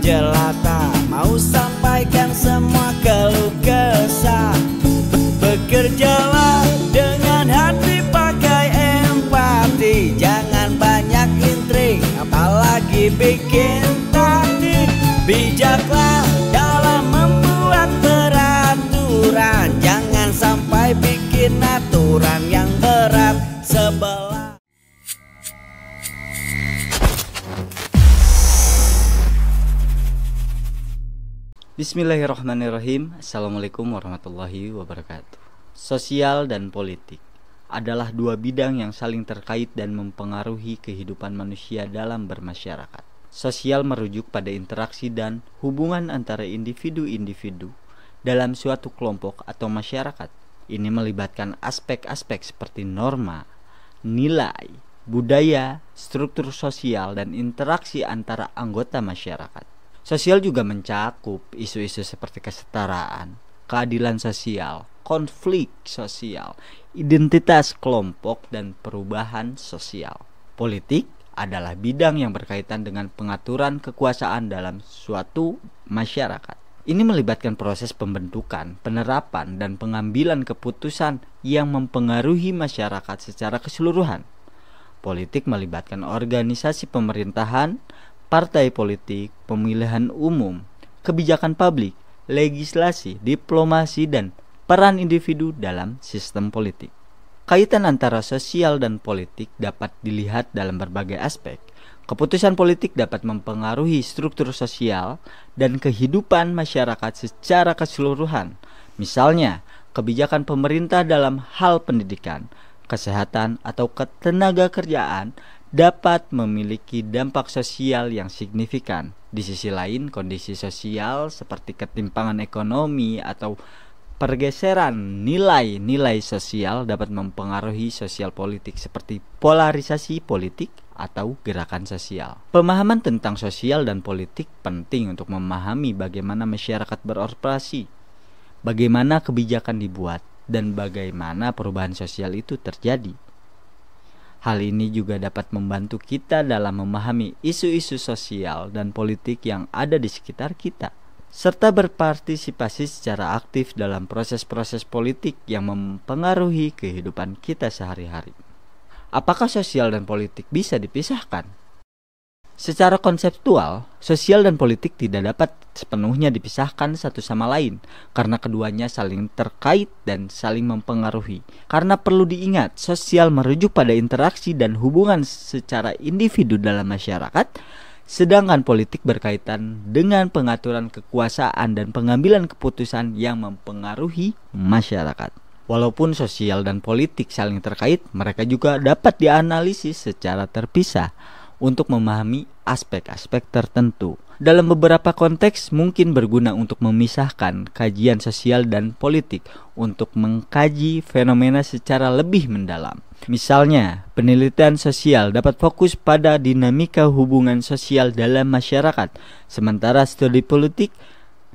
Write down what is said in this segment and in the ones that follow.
jelata, mau sampaikan semua keluh kesah. Bekerjalah dengan hati, pakai empati, jangan banyak intrik, apalagi bikin taktik. Bijaklah dalam membuat peraturan, jangan sampai bikin aturan yang berat sebelah. Bismillahirrahmanirrahim. Assalamualaikum warahmatullahi wabarakatuh. Sosial dan politik adalah dua bidang yang saling terkait dan mempengaruhi kehidupan manusia dalam bermasyarakat. Sosial merujuk pada interaksi dan hubungan antara individu-individu dalam suatu kelompok atau masyarakat. Ini melibatkan aspek-aspek seperti norma, nilai, budaya, struktur sosial, dan interaksi antara anggota masyarakat. Sosial juga mencakup isu-isu seperti kesetaraan, keadilan sosial, konflik sosial, identitas kelompok, dan perubahan sosial. Politik adalah bidang yang berkaitan dengan pengaturan kekuasaan dalam suatu masyarakat. Ini melibatkan proses pembentukan, penerapan, dan pengambilan keputusan yang mempengaruhi masyarakat secara keseluruhan. Politik melibatkan organisasi pemerintahan, partai politik, pemilihan umum, kebijakan publik, legislasi, diplomasi, dan peran individu dalam sistem politik. Kaitan antara sosial dan politik dapat dilihat dalam berbagai aspek. Keputusan politik dapat mempengaruhi struktur sosial dan kehidupan masyarakat secara keseluruhan. Misalnya, kebijakan pemerintah dalam hal pendidikan, kesehatan, atau ketenaga kerjaan dapat memiliki dampak sosial yang signifikan. Di sisi lain, kondisi sosial seperti ketimpangan ekonomi atau pergeseran nilai-nilai sosial dapat mempengaruhi sosial politik seperti polarisasi politik atau gerakan sosial. Pemahaman tentang sosial dan politik penting untuk memahami bagaimana masyarakat beroperasi, bagaimana kebijakan dibuat, dan bagaimana perubahan sosial itu terjadi. Hal ini juga dapat membantu kita dalam memahami isu-isu sosial dan politik yang ada di sekitar kita, serta berpartisipasi secara aktif dalam proses-proses politik yang mempengaruhi kehidupan kita sehari-hari. Apakah sosial dan politik bisa dipisahkan? Secara konseptual, sosial dan politik tidak dapat sepenuhnya dipisahkan satu sama lain karena keduanya saling terkait dan saling mempengaruhi. Karena perlu diingat, sosial merujuk pada interaksi dan hubungan secara individu dalam masyarakat, sedangkan politik berkaitan dengan pengaturan kekuasaan dan pengambilan keputusan yang mempengaruhi masyarakat. Walaupun sosial dan politik saling terkait, mereka juga dapat dianalisis secara terpisah untuk memahami aspek-aspek tertentu. Dalam beberapa konteks mungkin berguna untuk memisahkan kajian sosial dan politik untuk mengkaji fenomena secara lebih mendalam. Misalnya, penelitian sosial dapat fokus pada dinamika hubungan sosial dalam masyarakat, sementara studi politik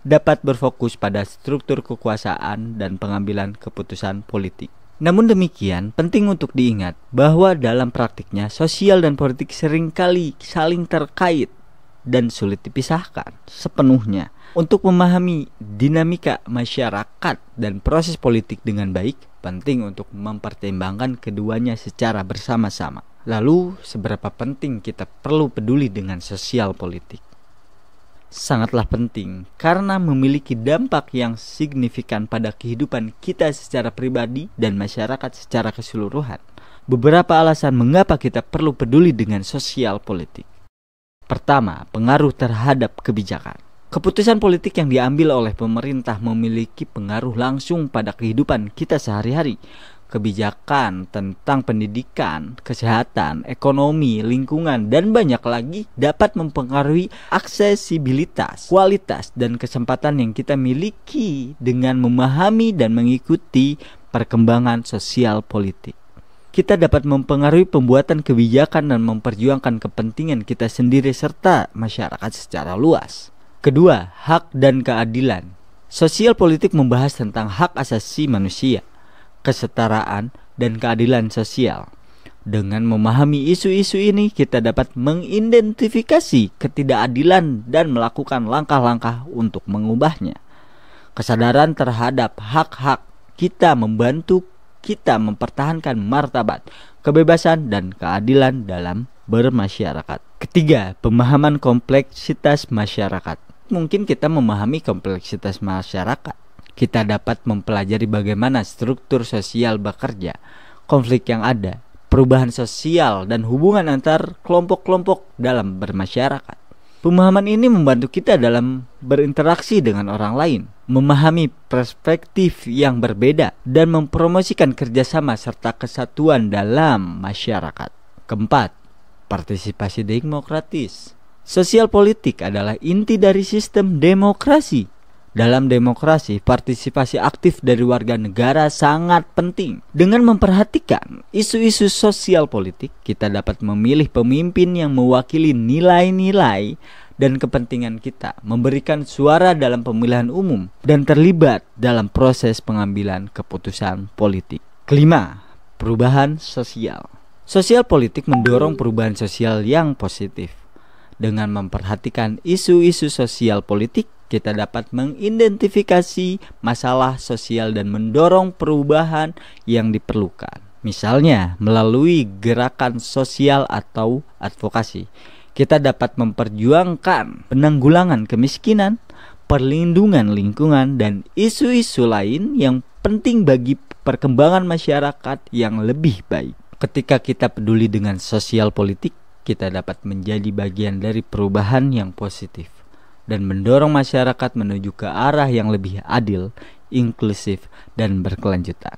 dapat berfokus pada struktur kekuasaan dan pengambilan keputusan politik. Namun demikian, penting untuk diingat bahwa dalam praktiknya sosial dan politik seringkali saling terkait dan sulit dipisahkan sepenuhnya. Untuk memahami dinamika masyarakat dan proses politik dengan baik, penting untuk mempertimbangkan keduanya secara bersama-sama. Lalu, seberapa penting kita perlu peduli dengan sosial politik? Sangatlah penting karena memiliki dampak yang signifikan pada kehidupan kita secara pribadi dan masyarakat secara keseluruhan. Beberapa alasan mengapa kita perlu peduli dengan sosial politik. Pertama, pengaruh terhadap kebijakan. Keputusan politik yang diambil oleh pemerintah memiliki pengaruh langsung pada kehidupan kita sehari-hari. Kebijakan tentang pendidikan, kesehatan, ekonomi, lingkungan, dan banyak lagi dapat mempengaruhi aksesibilitas, kualitas, dan kesempatan yang kita miliki dengan memahami dan mengikuti perkembangan sosial politik. Kita dapat mempengaruhi pembuatan kebijakan dan memperjuangkan kepentingan kita sendiri serta masyarakat secara luas. Kedua, hak dan keadilan. Sosial politik membahas tentang hak asasi manusia, kesetaraan, dan keadilan sosial. Dengan memahami isu-isu ini, kita dapat mengidentifikasi ketidakadilan dan melakukan langkah-langkah untuk mengubahnya. Kesadaran terhadap hak-hak kita membantu kita mempertahankan martabat, kebebasan, dan keadilan dalam bermasyarakat. Ketiga, pemahaman kompleksitas masyarakat. Mungkin kita memahami kompleksitas masyarakat, kita dapat mempelajari bagaimana struktur sosial bekerja, konflik yang ada, perubahan sosial, dan hubungan antar kelompok-kelompok dalam bermasyarakat. Pemahaman ini membantu kita dalam berinteraksi dengan orang lain, memahami perspektif yang berbeda, dan mempromosikan kerjasama serta kesatuan dalam masyarakat. Keempat, partisipasi demokratis. Sosial politik adalah inti dari sistem demokrasi. Dalam demokrasi, partisipasi aktif dari warga negara sangat penting. Dengan memperhatikan isu-isu sosial politik, kita dapat memilih pemimpin yang mewakili nilai-nilai dan kepentingan kita, memberikan suara dalam pemilihan umum, dan terlibat dalam proses pengambilan keputusan politik. Kelima, perubahan sosial. Sosial politik mendorong perubahan sosial yang positif. Dengan memperhatikan isu-isu sosial politik, kita dapat mengidentifikasi masalah sosial dan mendorong perubahan yang diperlukan. Misalnya, melalui gerakan sosial atau advokasi, kita dapat memperjuangkan penanggulangan kemiskinan, perlindungan lingkungan, dan isu-isu lain yang penting bagi perkembangan masyarakat yang lebih baik. Ketika kita peduli dengan sosial politik, kita dapat menjadi bagian dari perubahan yang positif dan mendorong masyarakat menuju ke arah yang lebih adil, inklusif, dan berkelanjutan.